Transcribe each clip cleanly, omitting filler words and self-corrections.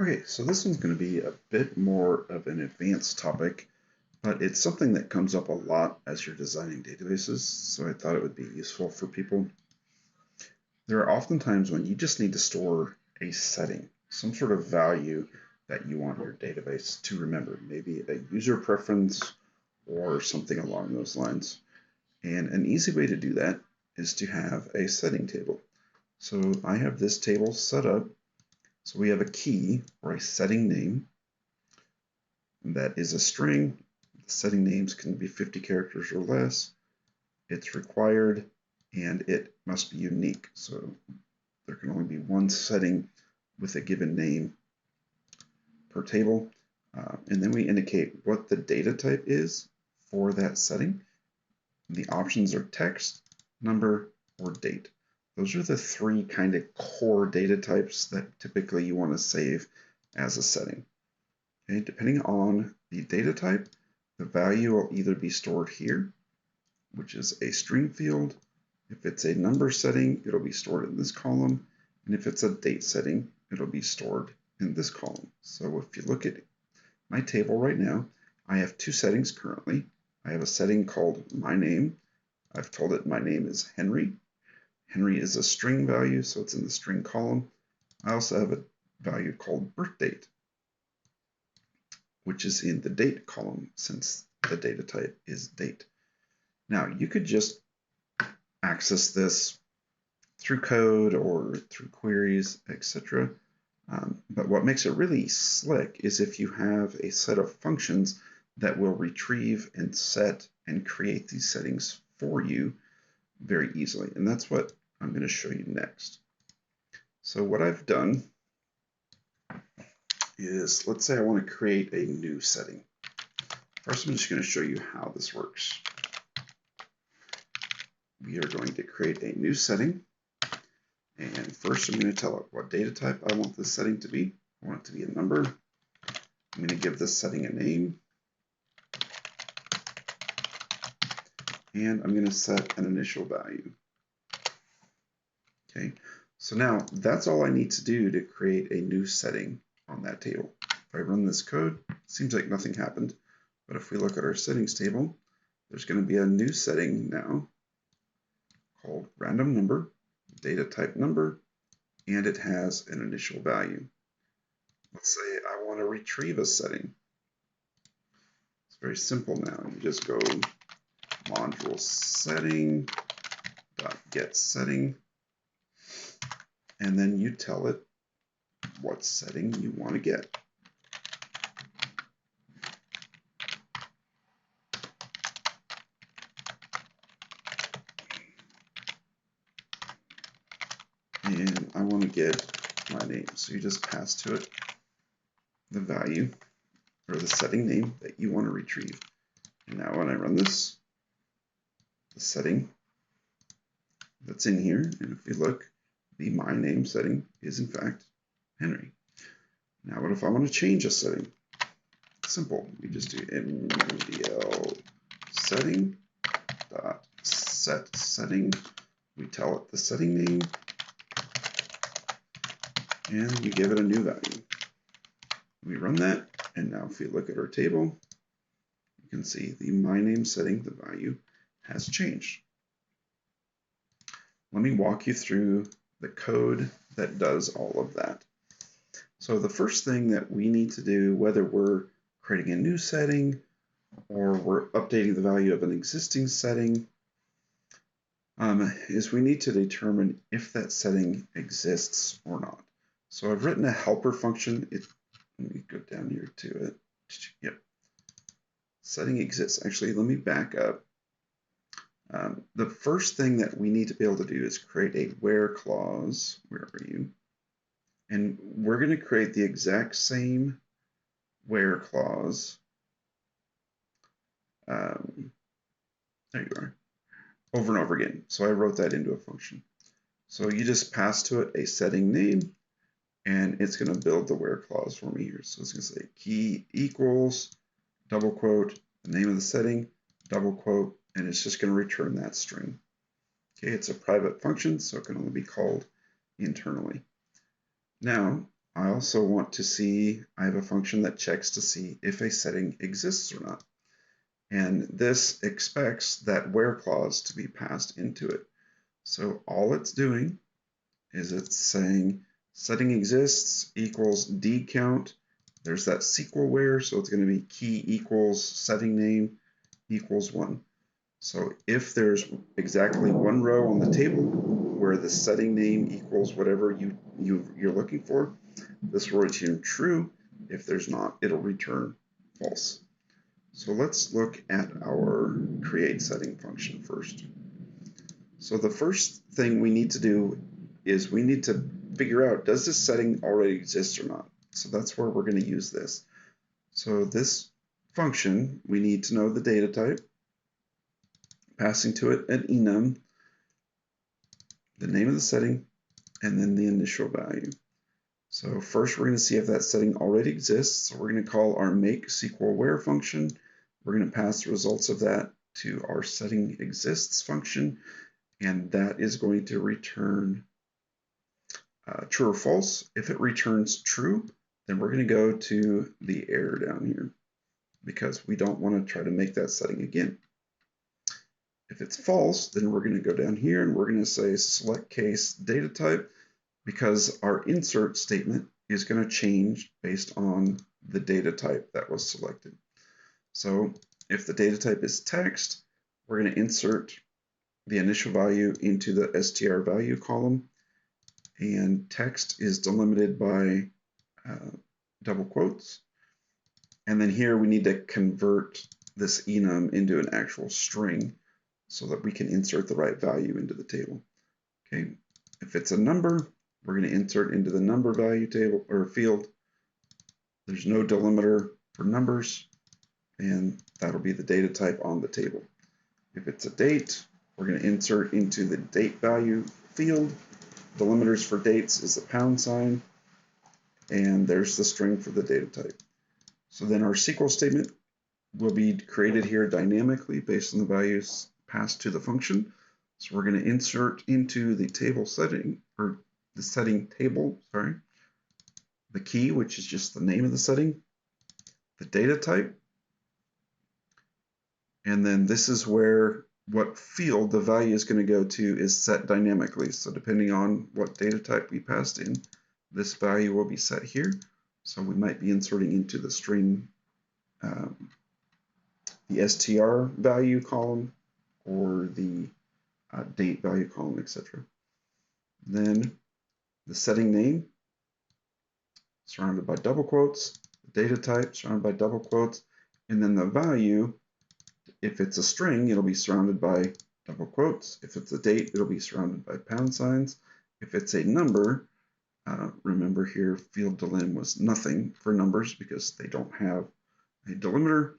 Okay, so this one's going to be a bit more of an advanced topic, but it's something that comes up a lot as you're designing databases, so I thought it would be useful for people. There are often times when you just need to store a setting, some sort of value that you want your database to remember, maybe a user preference or something along those lines. And an easy way to do that is to have a setting table. So I have this table set up. So we have a key or a setting name that is a string. The setting names can be 50 characters or less. It's required and it must be unique. So there can only be one setting with a given name per table. And then we indicate what the data type is for that setting. The options are text, number, or date. Those are the three kind of core data types that typically you want to save as a setting. Okay, depending on the data type, the value will either be stored here, which is a string field. If it's a number setting, it'll be stored in this column. And if it's a date setting, it'll be stored in this column. So if you look at my table right now, I have two settings currently. I have a setting called my name. I've told it my name is Henry. Henry is a string value, so it's in the string column. I also have a value called birth date, which is in the date column since the data type is date. Now you could just access this through code or through queries, etc. But what makes it really slick is if you have a set of functions that will retrieve and set and create these settings for you very easily. And that's what I'm going to show you next. So what I've done is, let's say I want to create a new setting. First, I'm just going to show you how this works. We are going to create a new setting. And first, I'm going to tell it what data type I want this setting to be. I want it to be a number. I'm going to give this setting a name. And I'm going to set an initial value. Okay, so now that's all I need to do to create a new setting on that table. If I run this code, it seems like nothing happened. But if we look at our settings table, there's going to be a new setting now called random number, data type number, and it has an initial value. Let's say I want to retrieve a setting. It's very simple now. You just go module setting dot get setting, and then you tell it what setting you want to get. And I want to get my name. So you just pass to it the value or the setting name that you want to retrieve. And now when I run this, the setting that's in here, and if we look, the my name setting is in fact Henry. Now what if I want to change a setting? Simple. We just do mdl setting dot set setting. We tell it the setting name, and we give it a new value. We run that, and now if we look at our table, you can see the my name setting, the value, has changed. Let me walk you through the code that does all of that. So the first thing that we need to do, whether we're creating a new setting or we're updating the value of an existing setting, is we need to determine if that setting exists or not. So I've written a helper function. Let me go down here to it. Yep. Setting exists. Actually, let me back up. The first thing that we need to be able to do is create a where clause. Where are you? And we're going to create the exact same where clause. There you are. Over and over again. So I wrote that into a function. So you just pass to it a setting name, and it's going to build the where clause for me here. So it's going to say key equals, double quote, the name of the setting, double quote, and it's just going to return that string. Okay, it's a private function, so it can only be called internally. Now, I also want to see, I have a function that checks to see if a setting exists or not. And this expects that where clause to be passed into it. So all it's doing is it's saying setting exists equals D count. There's that SQL where, so it's going to be key equals setting name equals 1. So if there's exactly one row on the table where the setting name equals whatever you're looking for, this will return true. If there's not, it'll return false. So let's look at our create setting function first. So the first thing we need to do is we need to figure out, does this setting already exist or not? So that's where we're going to use this. So this function, we need to know the data type, passing to it an enum, the name of the setting, and then the initial value. So first we're going to see if that setting already exists. So we're going to call our make SQL where function. We're going to pass the results of that to our setting exists function, and that is going to return true or false. If it returns true, then we're going to go to the error down here because we don't want to try to make that setting again. If it's false, then we're going to go down here and we're going to say select case data type, because our insert statement is going to change based on the data type that was selected. So if the data type is text, we're going to insert the initial value into the str value column, and text is delimited by double quotes. And then here we need to convert this enum into an actual string so that we can insert the right value into the table. Okay, if it's a number, we're going to insert into the number value table or field. There's no delimiter for numbers, and that'll be the data type on the table. If it's a date, we're going to insert into the date value field. Delimiters for dates is the £, and there's the string for the data type. So then our SQL statement will be created here dynamically based on the values passed to the function. So we're going to insert into the table setting, or the setting table, sorry, the key, which is just the name of the setting, the data type, and then this is where what field the value is going to go to is set dynamically. So depending on what data type we passed in, this value will be set here. So we might be inserting into the string the str value column or the date value column, etc. Then the setting name surrounded by double quotes, the data type surrounded by double quotes, and then the value, if it's a string, it'll be surrounded by double quotes. If it's a date, it'll be surrounded by £. If it's a number, remember here, field delim was nothing for numbers because they don't have a delimiter.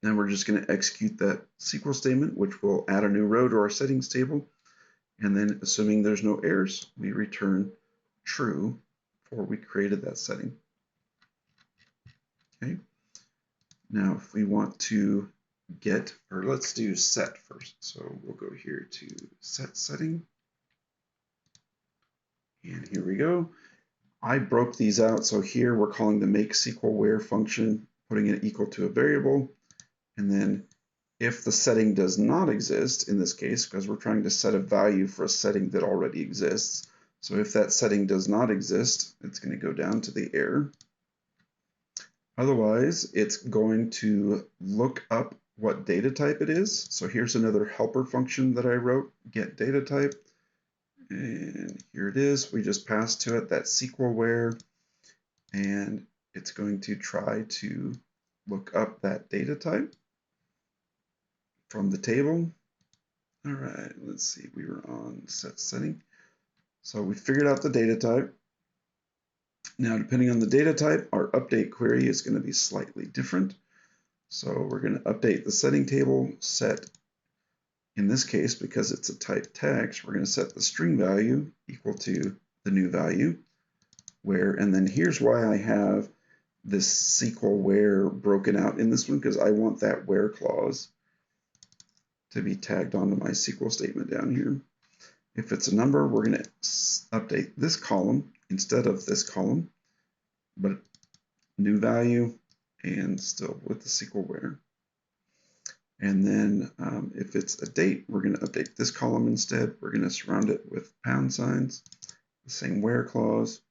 Then we're just going to execute that SQL statement, which will add a new row to our settings table. And then assuming there's no errors, we return true for we created that setting. Okay. Now, if we want to get, or let's do set first. So we'll go here to set setting. And here we go. I broke these out. So here we're calling the make SQL where function, putting it equal to a variable. And then if the setting does not exist, in this case, because we're trying to set a value for a setting that already exists. So if that setting does not exist, it's going to go down to the error. Otherwise, it's going to look up what data type it is. So here's another helper function that I wrote, get data type. And here it is. We just passed to it that SQL where, and it's going to try to look up that data type from the table. All right, let's see, we were on set setting. So we figured out the data type. Now, depending on the data type, our update query is going to be slightly different. So we're going to update the setting table, set, in this case, because it's a type text, we're going to set the string value equal to the new value, where, and then here's why I have this SQL where broken out in this one, because I want that where clause to be tagged onto my SQL statement down here. If it's a number, we're going to update this column instead of this column, but new value and still with the SQL where. And then if it's a date, we're going to update this column instead. We're going to surround it with pound signs, the same where clause.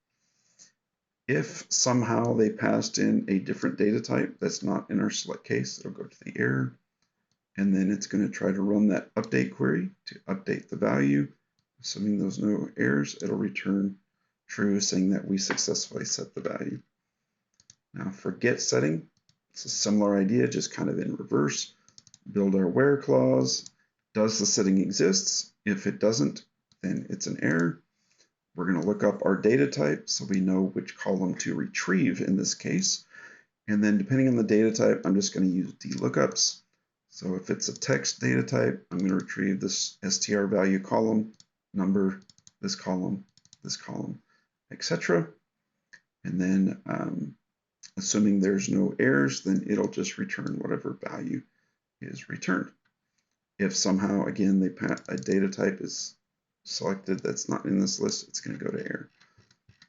If somehow they passed in a different data type that's not in our select case, it'll go to the error. And then it's going to try to run that update query to update the value. Assuming there's no errors, it'll return true, saying that we successfully set the value. Now for get setting, it's a similar idea, just kind of in reverse. Build our where clause. Does the setting exist? If it doesn't, then it's an error. We're going to look up our data type so we know which column to retrieve in this case. And then depending on the data type, I'm just going to use dlookups. So if it's a text data type, I'm going to retrieve this str value column, number, this column, etc. And then assuming there's no errors, then it'll just return whatever value is returned. If somehow, again, a data type is selected that's not in this list, it's going to go to error.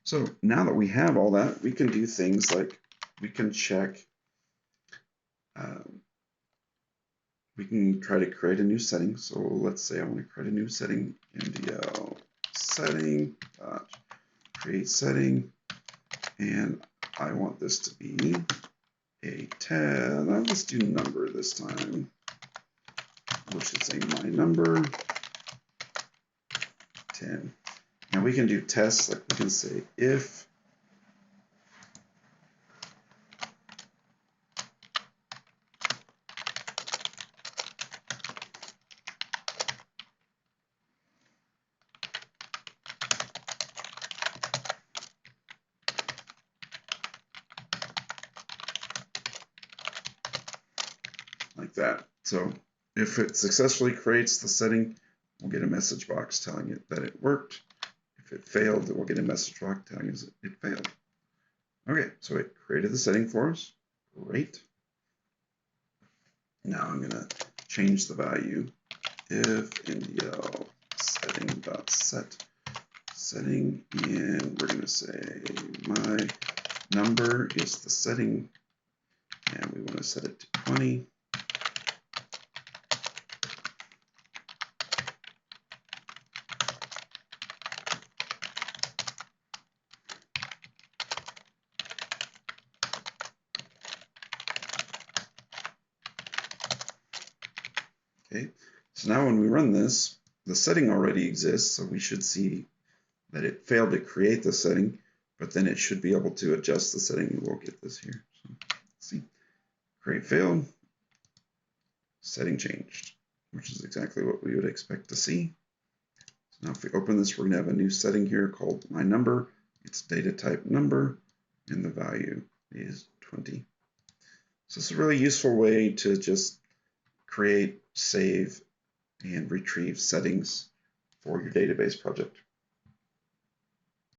So now that we have all that, we can do things like we can check, we can try to create a new setting. So let's say I want to create a new setting, MDL setting, create setting, and I want this to be a 10. Let's do number this time, which is a my number 10. Now we can do tests, like we can say if like that. So if it successfully creates the setting, we'll get a message box telling it that it worked. If it failed, we'll get a message box telling us it failed. Okay, so it created the setting for us. Great. Now I'm going to change the value. If MDL setting.set setting, and we're going to say my number is the setting, and we want to set it to 20. Okay, so now when we run this, the setting already exists, so we should see that it failed to create the setting, but then it should be able to adjust the setting, and we'll get this here. So let's see, create failed, setting changed, which is exactly what we would expect to see. So now if we open this, we're going to have a new setting here called my number. It's data type number, and the value is 20. So it's a really useful way to just create, save, and retrieve settings for your database project.